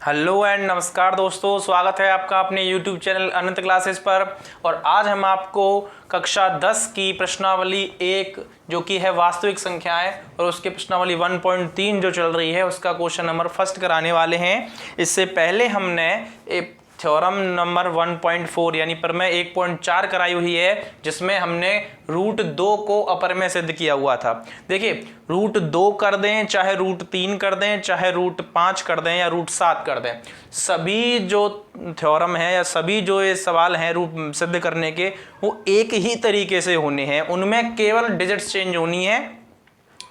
Hello and नमस्कार दोस्तों, स्वागत है आपका अपने YouTube चैनल अनंत क्लासेस पर। और आज हम आपको कक्षा 10 की प्रश्नावली 1 जो कि है वास्तविक संख्याएं और उसके प्रश्नावली 1.3 जो चल रही है उसका क्वेश्चन नंबर फर्स्ट कराने वाले हैं। इससे पहले हमने एक थ्योरम नंबर 1.4 यानी प्रमेय 1.4 कराई हुई है, जिसमें हमने रूट 2 को अपर में सिद्ध किया हुआ था। देखिए, रूट 2 कर दें, चाहे रूट 3 कर दें, चाहे रूट 5 कर दें या रूट 7 कर दें, सभी जो थ्योरम है या सभी जो ये सवाल हैं रूट सिद्ध करने के, वो एक ही तरीके से होने हैं। उनमें केवल डिजिट्स चेंज होनी है।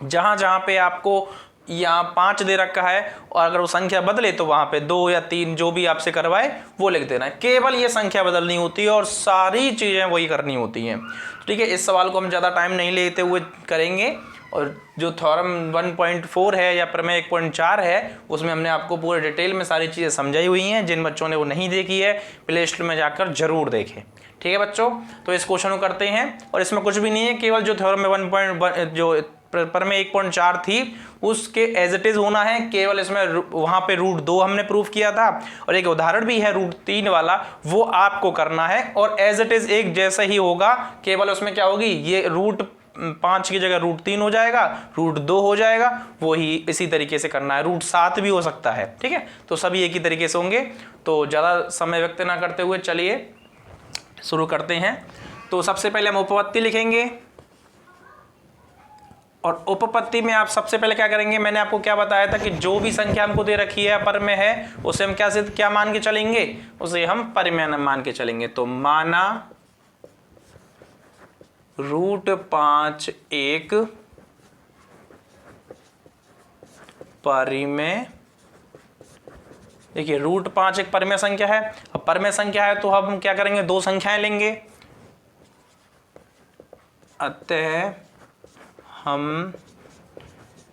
जहां जहां पे आपको यहाँ 5 दे रखा है और अगर वो संख्या बदले तो वहां पे 2 या 3 जो भी आपसे करवाए वो लिख देना है। केवल ये संख्या बदलनी होती है और सारी चीजें वही करनी होती हैं। ठीक है, इस सवाल को हम ज़्यादा टाइम नहीं लेते हुए करेंगे। और जो थ्योरम 1.4 है या प्रमेय 1.4 है उसमें हमने आपको पूरे डिटेल में सारी चीज़ें समझाई हुई हैं। जिन बच्चों ने वो नहीं देखी है प्ले स्टोर में जाकर जरूर देखें। ठीक है बच्चों, तो इस क्वेश्चन को करते हैं। और इसमें कुछ भी नहीं है, केवल जो थ्योरम में 1.1 जो प्रमेय 1.4 थी उसके एज इट इज होना है। केवल इसमें वहां पे रूट 2 हमने प्रूफ किया था और एक उदाहरण भी है रूट 3 वाला, वो आपको करना है और एज इट इज एक जैसा ही होगा। केवल उसमें क्या होगी, ये रूट 5 की जगह रूट 3 हो जाएगा, रूट 2 हो जाएगा, वही इसी तरीके से करना है। रूट 7 भी हो सकता है। ठीक है, तो सभी एक ही तरीके से होंगे। तो ज़्यादा समय व्यक्त ना करते हुए चलिए शुरू करते हैं। तो सबसे पहले हम उपपत्ति लिखेंगे और उपपत्ति में आप सबसे पहले क्या करेंगे, मैंने आपको क्या बताया था कि जो भी संख्या हमको दे रखी है अपर में है उसे हम क्या मान के चलेंगे, उसे हम परिमेय मान के चलेंगे। तो माना रूट 5 एक परिमेय। देखिए, रूट 5 एक परिमेय संख्या है। अब परिमेय संख्या है तो हम क्या करेंगे, दो संख्याएं लेंगे। अतः हम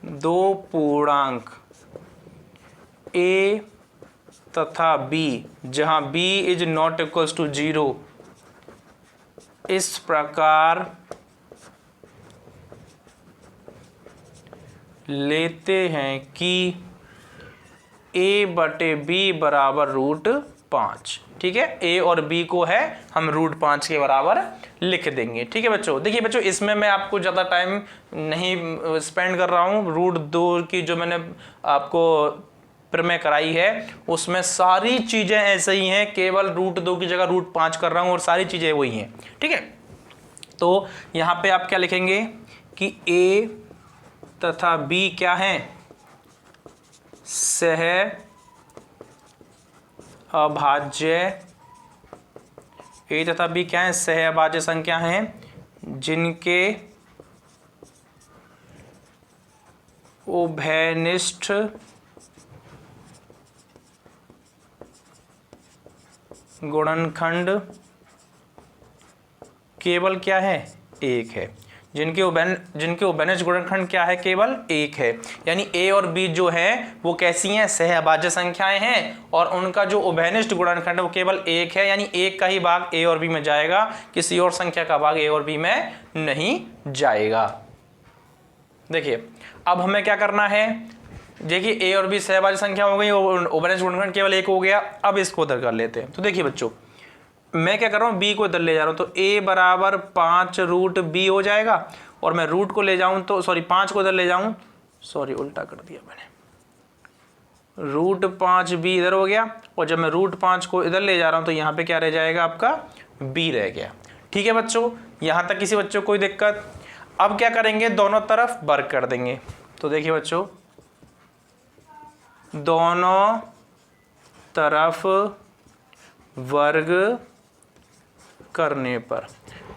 दो पूर्णांक a तथा b, जहां b is not equals to 0, इस प्रकार लेते हैं कि a बटे b बराबर रूट 5। ठीक है, a और b को है हम रूट 5 के बराबर लिख देंगे। ठीक है बच्चों, देखिए बच्चों, इसमें मैं आपको ज़्यादा टाइम नहीं स्पेंड कर रहा हूँ। रूट 2 की जो मैंने आपको प्रमेय कराई है उसमें सारी चीज़ें ऐसे ही हैं, केवल रूट 2 की जगह रूट 5 कर रहा हूँ और सारी चीज़ें वही हैं। ठीक है, तो यहाँ पे आप क्या लिखेंगे कि a तथा b क्या हैं, सह अभाज्य। a तथा b क्या है, सह अभाज्य संख्या हैं जिनके उभयनिष्ठ गुणनखंड केवल क्या है, एक है। जिनके उभयनिष्ठ गुणनखंड क्या है, केवल एक है। यानी a और b जो है वो कैसी हैं, सह अभाज्य संख्याएं हैं और उनका जो उभयनिष्ठ गुणनखंड वो केवल एक है। यानी एक का ही भाग a और b में जाएगा, किसी और संख्या का भाग a और b में नहीं जाएगा। देखिए, अब हमें क्या करना है, देखिए a और b सहभाज्य संख्या हो गई और उभयनिष्ठ गुणनखंड केवल एक हो गया। अब इसको उधर कर लेते हैं। तो देखिए बच्चों, मैं क्या कर रहा हूँ, b को इधर ले जा रहा हूँ, तो a बराबर 5 रूट b हो जाएगा। और मैं रूट को ले जाऊँ तो 5 को इधर ले जाऊँ, उल्टा कर दिया मैंने, रूट 5b इधर हो गया। और जब मैं रूट 5 को इधर ले जा रहा हूँ तो यहाँ पे क्या रह जाएगा, आपका b रह गया। ठीक है बच्चों, यहाँ तक किसी बच्चों को कोई दिक्कत? अब क्या करेंगे, दोनों तरफ वर्ग कर देंगे। तो देखिए बच्चों, दोनों तरफ वर्ग करने पर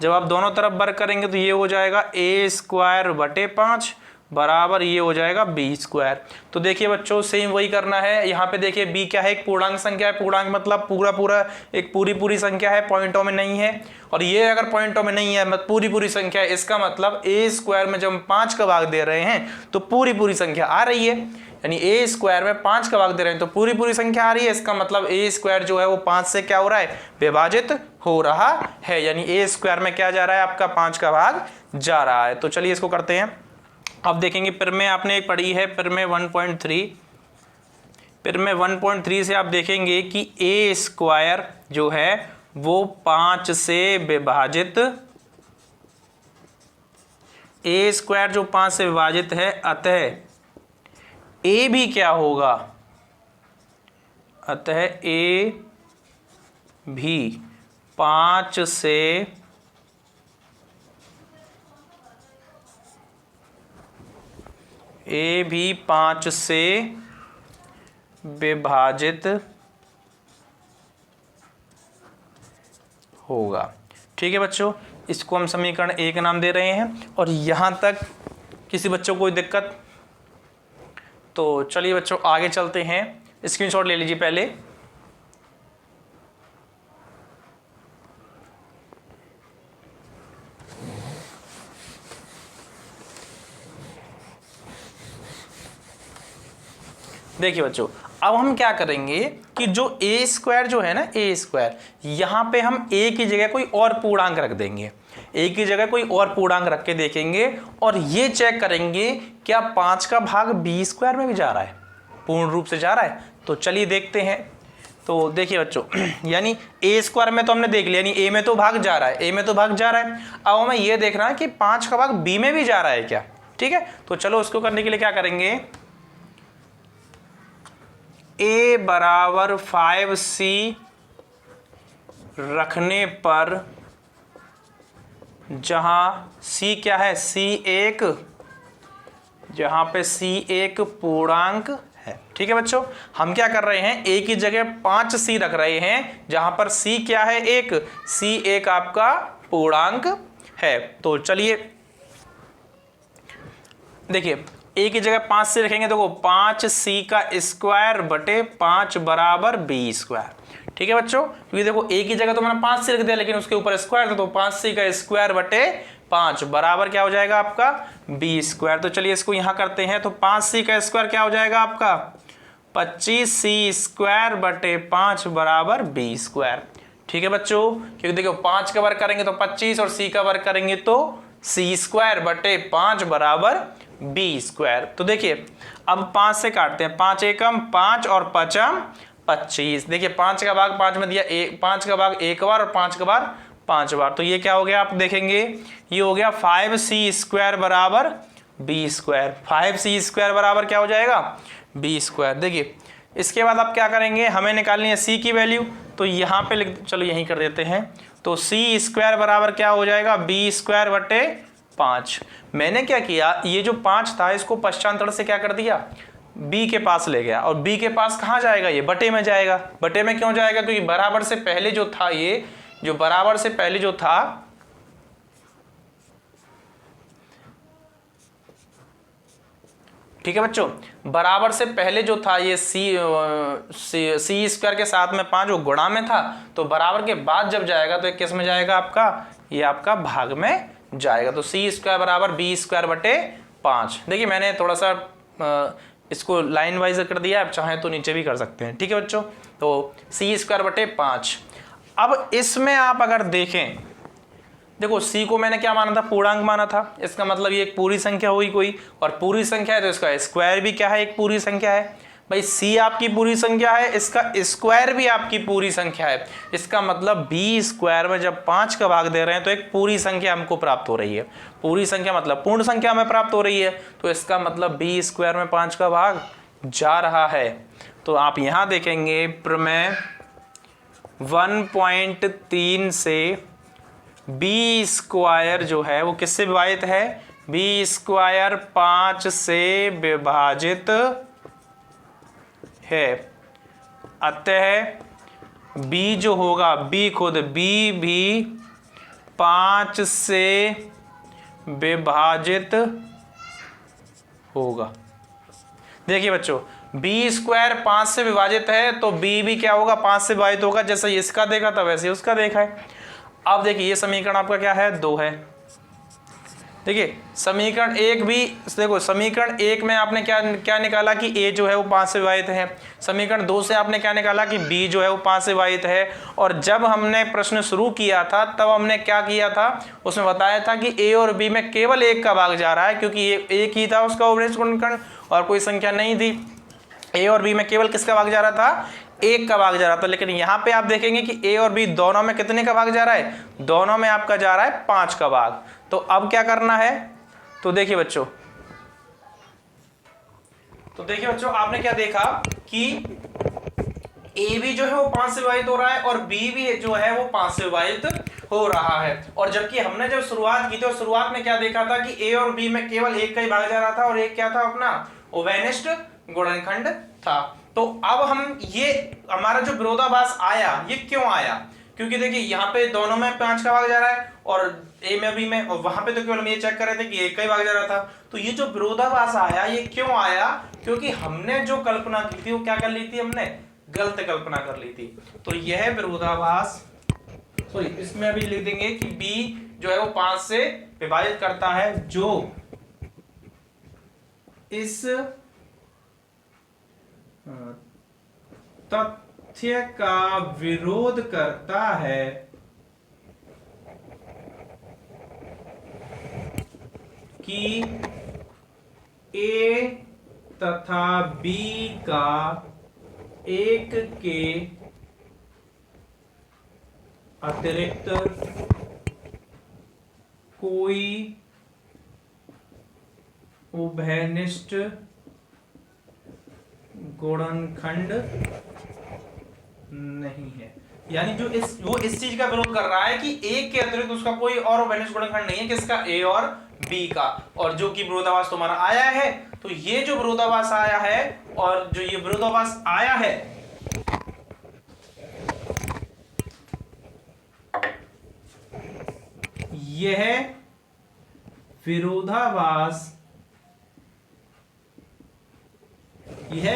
जब आप दोनों तरफ वर्ग करेंगे तो ये हो जाएगा a² बटे 5 बराबर ये हो जाएगा b²। तो देखिए बच्चों, सेम वही करना है। यहाँ पे देखिए b क्या है, एक पूर्णांक संख्या है। पूर्णांक मतलब पूरा एक पूरी संख्या है, पॉइंटों में नहीं है। और ये अगर पॉइंटों में नहीं है मतलब पूरी संख्या है, इसका मतलब a² में जब हम 5 का भाग दे रहे हैं तो पूरी संख्या आ रही है। यानी a² में 5 का भाग दे रहे हैं तो पूरी संख्या आ रही है। इसका मतलब a² जो है वो 5 से क्या हो रहा है, विभाजित हो रहा है। यानी a² में क्या जा रहा है, आपका 5 का भाग जा रहा है। तो चलिए इसको करते हैं। अब देखेंगे प्रमेय आपने एक पढ़ी है, प्रमेय 1.3 फिर मैं 1.3 से आप देखेंगे कि ए स्क्वायर जो है वो 5 से विभाजित, ए स्क्वायर जो 5 से विभाजित है, अतः ए भी क्या होगा, अतः ए भी 5 से विभाजित होगा। ठीक है बच्चों, इसको हम समीकरण 1 नाम दे रहे हैं। और यहां तक किसी बच्चों को कोई दिक्कत? तो चलिए बच्चों आगे चलते हैं, स्क्रीनशॉट ले लीजिए पहले। देखिए बच्चों, अब हम क्या करेंगे कि जो ए स्क्वायर जो है ना, ए स्क्वायर, यहां पे हम ए की जगह कोई और पूर्णांक रख देंगे, ए की जगह कोई और पूर्णांक रख के देखेंगे और ये चेक करेंगे क्या 5 का भाग बी स्क्वायर में भी जा रहा है, पूर्ण रूप से जा रहा है। तो चलिए देखते हैं। तो देखिए बच्चों, यानी ए स्क्वायर में तो हमने देख लिया, यानी ए में तो भाग जा रहा है, ए में तो भाग जा रहा है। अब हमें ये देखना है कि 5 का भाग बी में भी जा रहा है क्या। ठीक है, तो चलो उसको करने के लिए क्या करेंगे, a बराबर 5c रखने पर, जहां c क्या है, c1, जहां पे c1 पूर्णांक है। ठीक है बच्चों, हम क्या कर रहे हैं, a की जगह 5c रख रहे हैं, जहां पर c क्या है, 1, c1 आपका पूर्णांक है। तो चलिए देखिए, ए की जगह 5 से रखेंगे, देखो 5c का स्क्वायर बटे 5 बराबर बी स्क्वायर। ठीक है बच्चों, क्योंकि देखो ए की जगह तो मैंने 5 से रख दिया, लेकिन उसके ऊपर स्क्वायर था, तो 5c का स्क्वायर बटे 5 बराबर क्या हो जाएगा आपका, बी स्क्वायर। तो चलिए इसको यहां करते हैं। तो 5c का स्क्वायर क्या हो जाएगा आपका, 25c स्क्वायर बटे 5 बराबर बी स्क्वायर। ठीक है बच्चों, क्योंकि देखो 5 का वर्ग करेंगे तो 25 और c का वर्ग करेंगे तो c स्क्वायर बटे 5 बराबर बी स्क्वायर। तो देखिए अब 5 से काटते हैं, 5 एकम 5 और 5 25। देखिए 5 का भाग 5 में दिया, 5 का भाग 1 बार और 5 का बार 5 बार। तो ये क्या हो गया, आप देखेंगे ये हो गया 5c स्क्वायर बराबर बी स्क्वायर। 5c स्क्वायर बराबर क्या हो जाएगा, बी स्क्वायर। देखिए इसके बाद आप क्या करेंगे, हमें निकालनी है c की वैल्यू, तो यहाँ पे चलो यहीं कर देते हैं। तो c स्क्वायर बराबर क्या हो जाएगा, बी स्क्वायर बटे 5। मैंने क्या किया, ये जो 5 था इसको पश्चांतर से क्या कर दिया, b के पास ले गया, और b के पास कहाँ जाएगा, ये बटे में जाएगा। बटे में क्यों जाएगा, क्योंकि बराबर से पहले जो था, ये जो बराबर से पहले जो था, ठीक है बच्चों, बराबर से पहले जो था ये सी स्क्वायर के साथ में 5 वो गुणा में था, तो बराबर के बाद जब जाएगा तो ये किस में जाएगा आपका, ये आपका भाग में जाएगा। तो सी स्क्वायर बराबर बी स्क्वायर बटे 5। देखिए मैंने थोड़ा सा इसको लाइन वाइज कर दिया, आप चाहें तो नीचे भी कर सकते हैं। ठीक है बच्चों, तो सी स्क्वायर बटे 5। अब इसमें आप अगर देखें, देखो c को मैंने क्या माना था, पूर्णांक माना था, इसका मतलब ये एक पूरी संख्या हुई कोई, और पूरी संख्या है तो इसका स्क्वायर भी क्या है, एक पूरी संख्या है। भाई c आपकी पूरी संख्या है, इसका स्क्वायर भी आपकी पूरी संख्या है, इसका मतलब b स्क्वायर में जब 5 का भाग दे रहे हैं तो एक पूरी संख्या हमको प्राप्त हो रही है। पूरी संख्या मतलब पूर्ण संख्या हमें प्राप्त हो रही है, तो इसका मतलब b स्क्वायर में 5 का भाग जा रहा है। तो आप यहाँ देखेंगे प्रमेय 1.3 से बी स्क्वायर जो है वो किससे विभाजित है, बी स्क्वायर 5 से विभाजित है, अतः बी जो होगा, बी खुद बी भी 5 से विभाजित होगा। देखिए बच्चों, बी स्क्वायर 5 से विभाजित है तो बी भी क्या होगा, 5 से विभाजित होगा। जैसे इसका देखा था वैसे उसका देखा है। अब देखिए ये समीकरण आपका क्या है, 2 है। देखिए समीकरण 1 भी, देखो समीकरण 1 में आपने क्या निकाला कि a जो है वो 5 से विभाजित है। समीकरण 2 से आपने क्या निकाला कि b जो है वो 5 से विभाजित है। और जब हमने प्रश्न शुरू किया था तब हमने क्या किया था, उसमें बताया था कि a और b में केवल 1 का भाग जा रहा है, क्योंकि ये एक ही था उसका अवरेज गुणनखंड और कोई संख्या नहीं थी। ए और बी में केवल किसका भाग जा रहा था, 1 का भाग जा रहा था, लेकिन यहां पे आप देखेंगे कि ए और बी दोनों में कितने का भाग जा रहा है, दोनों में आपका जा रहा है 5 का भाग। तो अब क्या करना है, तो देखिए बच्चों, आपने क्या देखा कि ए भी जो है वो 5 से विभाजित हो रहा है और बी भी जो है वो 5 से विभाजित हो रहा है। और जबकि हमने जब शुरुआत की थी, और शुरुआत में क्या देखा था कि ए और बी में केवल 1 का ही भाग जा रहा था और एक क्या था अपना ओवेनिस्ट गुणनखंड था। तो अब हम ये हमारा जो विरोधाभास आया, ये क्यों आया, क्योंकि देखिए यहाँ पे दोनों में 5 का भाग जा रहा है और ए में बी में, और वहां पे तो केवल हम ये चेक कर रहे थे कि 1 का ही भाग जा रहा था। तो ये जो विरोधाभास आया, ये क्यों आया, क्योंकि हमने जो कल्पना की थी वो क्या कर ली थी, हमने गलत कल्पना कर ली थी। तो यह विरोधाभास, सॉरी इसमें अभी लिख देंगे कि बी जो है वो 5 से विभाजित करता है, जो इस तथ्य का विरोध करता है कि ए तथा बी का 1 के अतिरिक्त कोई उभयनिष्ठ गुणनखंड नहीं है। यानी जो वो इस चीज का विरोध कर रहा है कि 1 के अतिरिक्त उसका कोई और उभयनिष्ठ गुणनखंड नहीं है, किसका, ए और बी का। और जो कि विरोधाभास तुम्हारा आया है, तो ये जो विरोधाभास आया है, और जो ये विरोधाभास आया है, यह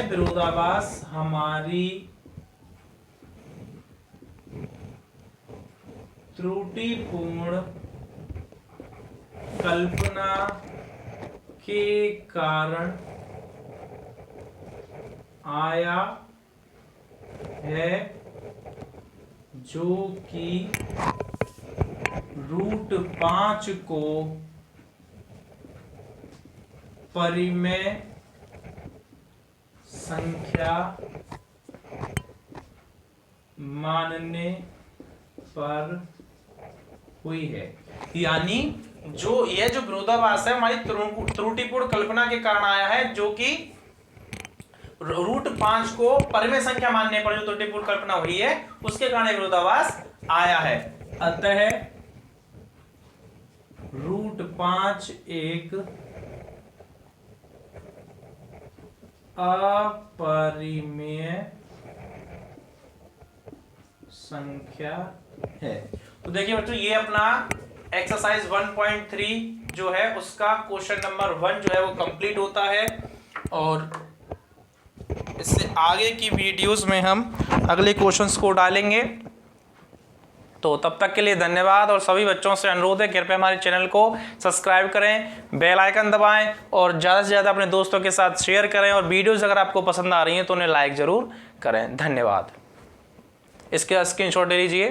विरोधाभास हमारी त्रुटिपूर्ण कल्पना के कारण आया है, जो कि √5 को परिमेय संख्या मानने पर हुई है। यानी जो यह जो विरोधाभास है हमारी त्रुटिपूर्ण कल्पना के कारण आया है, जो कि √5 को परिमेय संख्या मानने पर जो त्रुटिपूर्ण कल्पना हुई है, उसके कारण विरोधाभास आया है। अतः √5 एक अपरिमेय संख्या है। तो देखिए बच्चों, ये अपना एक्सरसाइज 1.3 जो है उसका क्वेश्चन नंबर 1 जो है वो कंप्लीट होता है। और इससे आगे की वीडियोस में हम अगले क्वेश्चंस को डालेंगे। तो तब तक के लिए धन्यवाद, और सभी बच्चों से अनुरोध है कृपया हमारे चैनल को सब्सक्राइब करें, बेल आइकन दबाएं और ज़्यादा से ज़्यादा अपने दोस्तों के साथ शेयर करें। और वीडियोस अगर आपको पसंद आ रही हैं तो उन्हें लाइक ज़रूर करें। धन्यवाद। इसके स्क्रीनशॉट ले लीजिए।